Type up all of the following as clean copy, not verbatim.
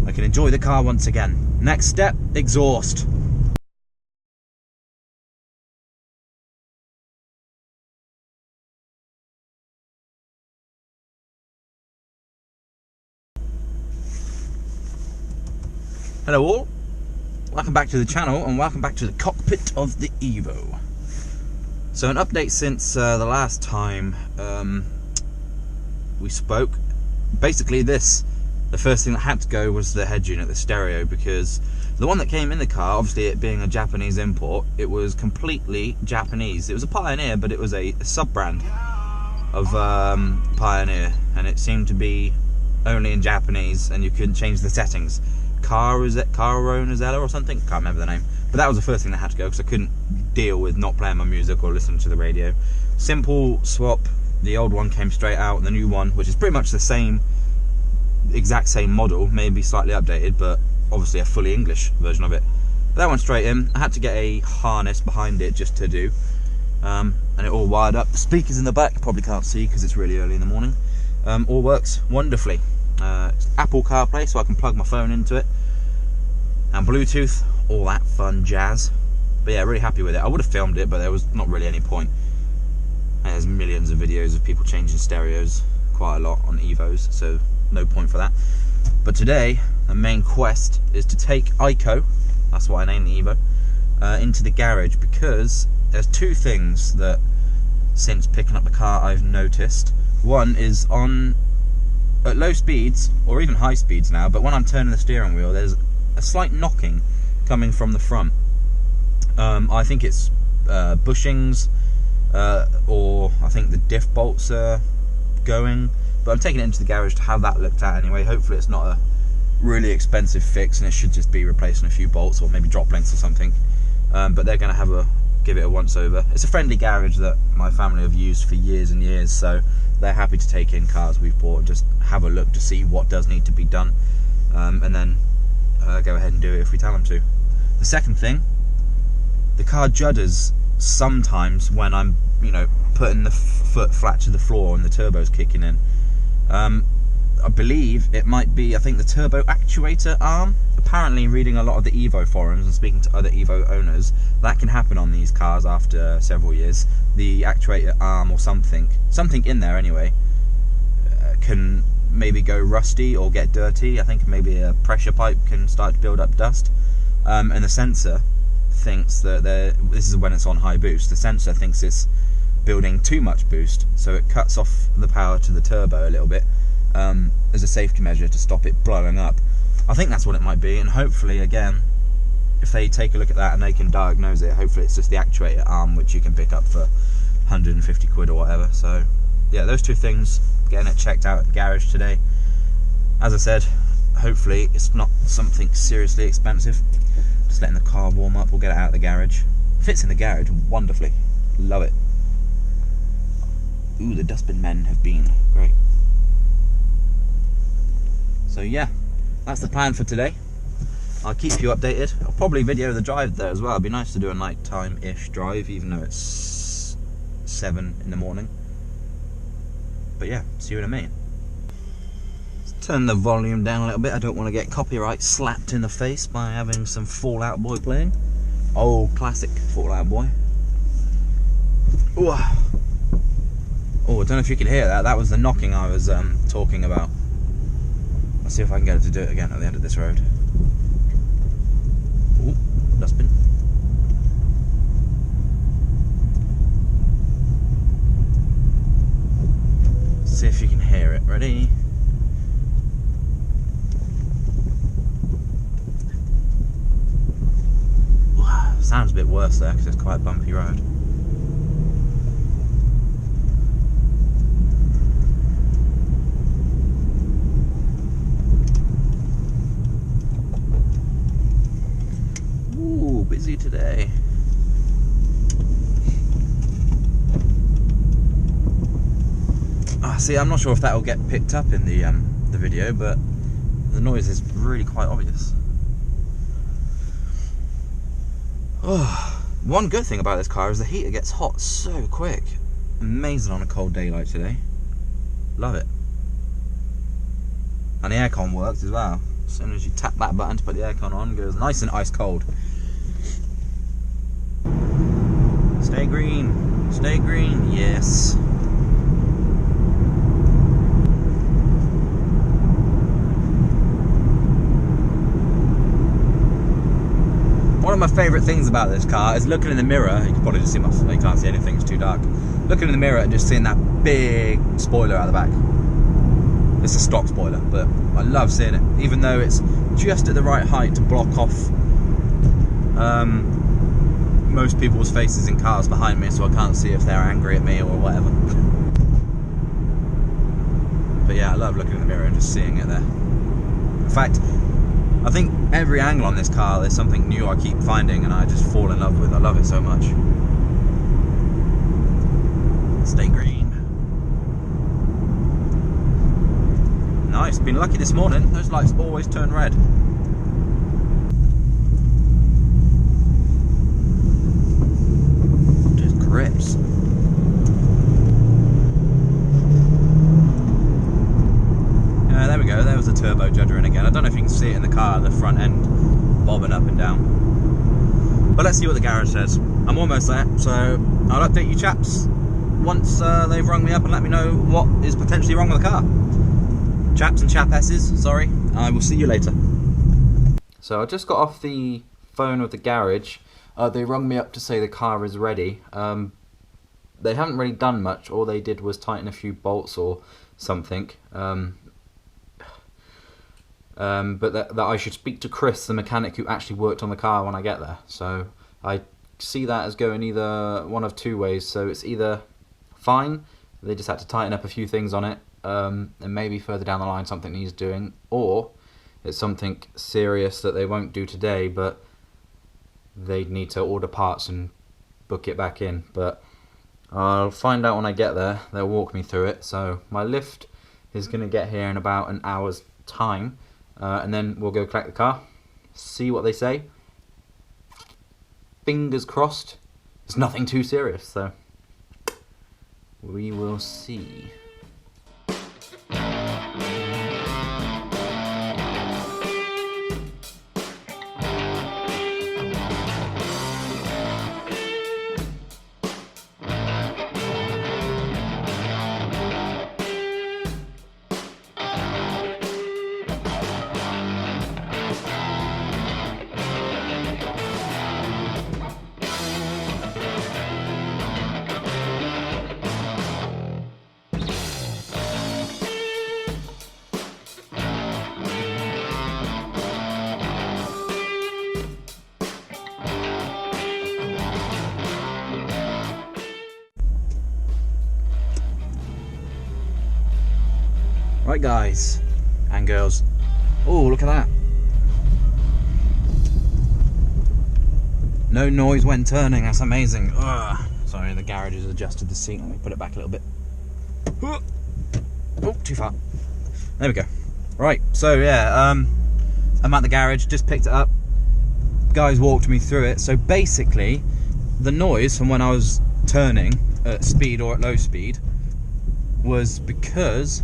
I can enjoy the car once again. Next step, exhaust. Hello all, welcome back to the channel and welcome back to the cockpit of the Evo. So an update since the last time we spoke. Basically the first thing that had to go was the head unit, the stereo, because the one that came in the car, obviously it being a Japanese import, it was completely Japanese. It was a Pioneer, but it was a sub-brand of Pioneer, and it seemed to be only in Japanese and you couldn't change the settings. Caronazella or something, can't remember the name, but that was the first thing that had to go because I couldn't deal with not playing my music or listening to the radio. Simple swap, the old one came straight out, and the new one, which is pretty much the same, exact same model, maybe slightly updated, but obviously a fully English version of it. But that went straight in. I had to get a harness behind it just to do, and it all wired up. The speakers in the back, probably can't see because it's really early in the morning. All works wonderfully. It's Apple CarPlay, so I can plug my phone into it, and Bluetooth, all that fun jazz. But yeah, really happy with it. I would have filmed it, but there was not really any point. There's millions of videos of people changing stereos quite a lot on Evos, so no point for that. But today, the main quest is to take Ico, that's what I named the Evo, into the garage, because there's two things that, since picking up the car, I've noticed. One is at low speeds, or even high speeds now, but when I'm turning the steering wheel, there's a slight knocking coming from the front. I think it's bushings, or I think the diff bolts are going, but I'm taking it into the garage to have that looked at anyway. Hopefully it's not a really expensive fix and it should just be replacing a few bolts or maybe drop links or something, but they're going to give it a once over. It's a friendly garage that my family have used for years and years, so they're happy to take in cars we've bought and just have a look to see what does need to be done, and then go ahead and do it if we tell them to. The second thing, the car judders sometimes when I'm, putting the foot flat to the floor and the turbo's kicking in. I believe it might be, I think, the turbo actuator arm. Apparently, reading a lot of the Evo forums and speaking to other Evo owners, that can happen on these cars after several years. The actuator arm or something in there anyway, can maybe go rusty or get dirty. I think maybe a pressure pipe can start to build up dust, and the sensor thinks that this is when it's on high boost. The sensor thinks it's building too much boost, so it cuts off the power to the turbo a little bit, as a safety measure to stop it blowing up. I think that's what it might be, and hopefully, again, if they take a look at that and they can diagnose it, hopefully it's just the actuator arm, which you can pick up for 150 quid or whatever. So yeah, those two things, getting it checked out at the garage today. As I said, hopefully it's not something seriously expensive. Just letting the car warm up, we'll get it out of the garage. Fits in the garage wonderfully, love it. Ooh, the dustbin men have been great. So yeah, that's the plan for today. I'll keep you updated. I'll probably video the drive there as well. It'd be nice to do a night-time-ish drive, even though it's 7 in the morning. But yeah, see you in a minute. Let's turn the volume down a little bit. I don't want to get copyright slapped in the face by having some Fall Out Boy playing. Old classic Fall Out Boy. Ooh. Oh, I don't know if you could hear that. That was the knocking I was talking about. I'll see if I can get it to do it again at the end of this road. Ooh, dustbin. See if you can hear it. Ready? Ooh, sounds a bit worse there because it's quite a bumpy road. Busy today. See, I'm not sure if that will get picked up in the video, but the noise is really quite obvious. Oh, one good thing about this car is the heater gets hot so quick. Amazing on a cold daylight today. Love it. And the aircon works as well. As soon as you tap that button to put the aircon on, it goes nice and ice cold. Stay green. Stay green. Yes. One of my favourite things about this car is looking in the mirror. You can probably just see my, you can't see anything, it's too dark. Looking in the mirror and just seeing that big spoiler out the back. It's a stock spoiler, but I love seeing it, even though it's just at the right height to block off most people's faces in cars behind me, so I can't see if they're angry at me or whatever. But yeah, I love looking in the mirror and just seeing it there. In fact, I think every angle on this car, there's something new I keep finding and I just fall in love with. I love it so much. Stay green. Nice, been lucky this morning. Those lights always turn red. Just grips. There we go, there was the turbo judder in again. I don't know if you can see it in the car, the front end bobbing up and down. But let's see what the garage says. I'm almost there, so I'll update you chaps once they've rung me up and let me know what is potentially wrong with the car. Chaps and chapesses, sorry. I will see you later. So I just got off the phone with the garage. They rung me up to say the car is ready. They haven't really done much. All they did was tighten a few bolts or something. But that I should speak to Chris, the mechanic who actually worked on the car, when I get there. So I see that as going either one of two ways. So it's either fine, they just had to tighten up a few things on it, and maybe further down the line something needs doing, or it's something serious that they won't do today, but they'd need to order parts and book it back in. But I'll find out when I get there. They'll walk me through it. So my lift is going to get here in about an hour's time. And then we'll go collect the car, see what they say. Fingers crossed, it's nothing too serious, so we will see. Right guys and girls, oh look at that, no noise when turning, that's amazing. Ugh. Sorry, the garage has adjusted the seat, let me put it back a little bit. Oh, too far. There we go. Right, so yeah, I'm at the garage, just picked it up, guys walked me through it. So basically the noise from when I was turning at speed or at low speed was because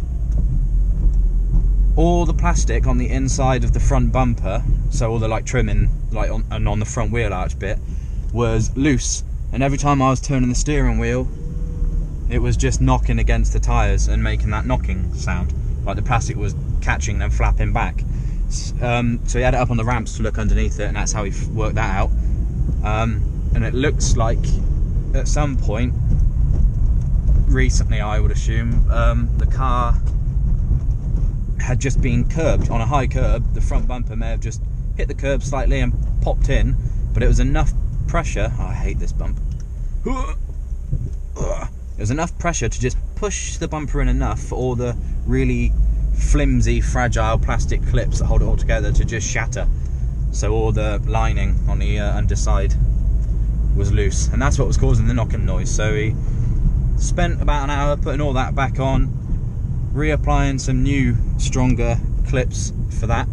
all the plastic on the inside of the front bumper, so all the like trimming like on the front wheel arch bit, was loose, and every time I was turning the steering wheel it was just knocking against the tyres and making that knocking sound, like the plastic was catching and flapping back. So he had it up on the ramps to look underneath it, and that's how he worked that out. And it looks like at some point recently, I would assume, the car had just been curbed on a high curb. The front bumper may have just hit the curb slightly and popped in, but it was enough pressure. Oh, I hate this bump. It was enough pressure to just push the bumper in enough for all the really flimsy, fragile plastic clips that hold it all together to just shatter. So all the lining on the underside was loose, and that's what was causing the knocking noise. So he spent about an hour putting all that back on, reapplying some new stronger clips for that,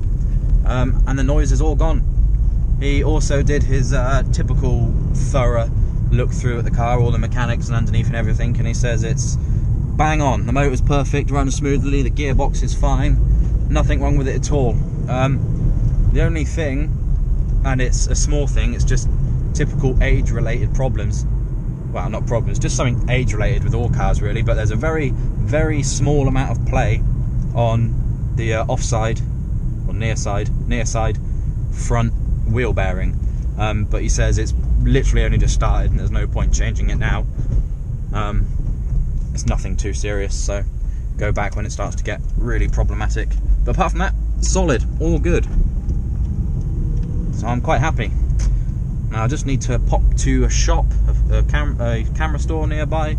and the noise is all gone. He also did his typical thorough look through at the car, all the mechanics and underneath and everything, and he says it's bang on. The motor's perfect, runs smoothly, the gearbox is fine, nothing wrong with it at all. The only thing, and it's a small thing, it's just typical age-related problems. Well, not problems, just something age-related with all cars really, but there's a very, very small amount of play on the offside, or near side front wheel bearing. But he says it's literally only just started and there's no point changing it now. It's nothing too serious, so go back when it starts to get really problematic. But apart from that, solid, all good. So I'm quite happy. Now I just need to pop to a shop, a camera store nearby,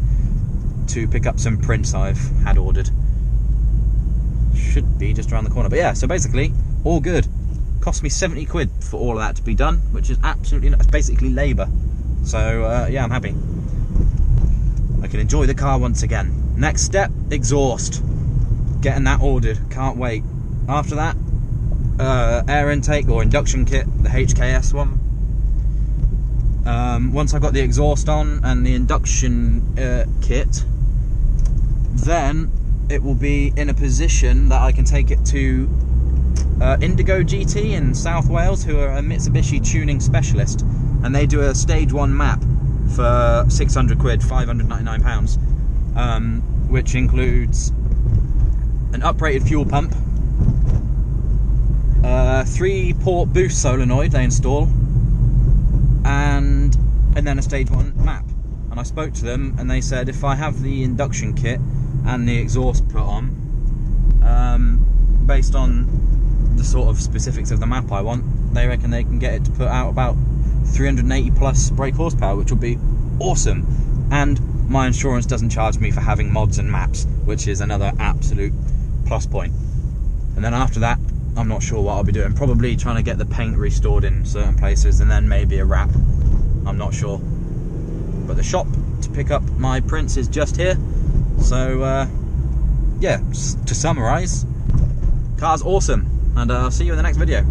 to pick up some prints I've had ordered. Should be just around the corner. But yeah, so basically, all good. Cost me 70 quid for all of that to be done, which is absolutely, it's basically labour. So yeah, I'm happy. I can enjoy the car once again. Next step, exhaust. Getting that ordered, can't wait. After that, air intake or induction kit, the HKS one. Once I've got the exhaust on and the induction kit, then it will be in a position that I can take it to Indigo GT in South Wales, who are a Mitsubishi tuning specialist, and they do a stage 1 map for 600 quid, £599, which includes an uprated fuel pump, 3-port boost solenoid they install, and then a stage 1 map. And I spoke to them and they said if I have the induction kit and the exhaust put on, based on the sort of specifics of the map I want, they reckon they can get it to put out about 380 plus brake horsepower, which will be awesome. And my insurance doesn't charge me for having mods and maps, which is another absolute plus point. And then after that, I'm not sure what I'll be doing. Probably trying to get the paint restored in certain places, and then maybe a wrap. I'm not sure. But the shop to pick up my prints is just here. So yeah, to summarise, car's awesome, and I'll see you in the next video.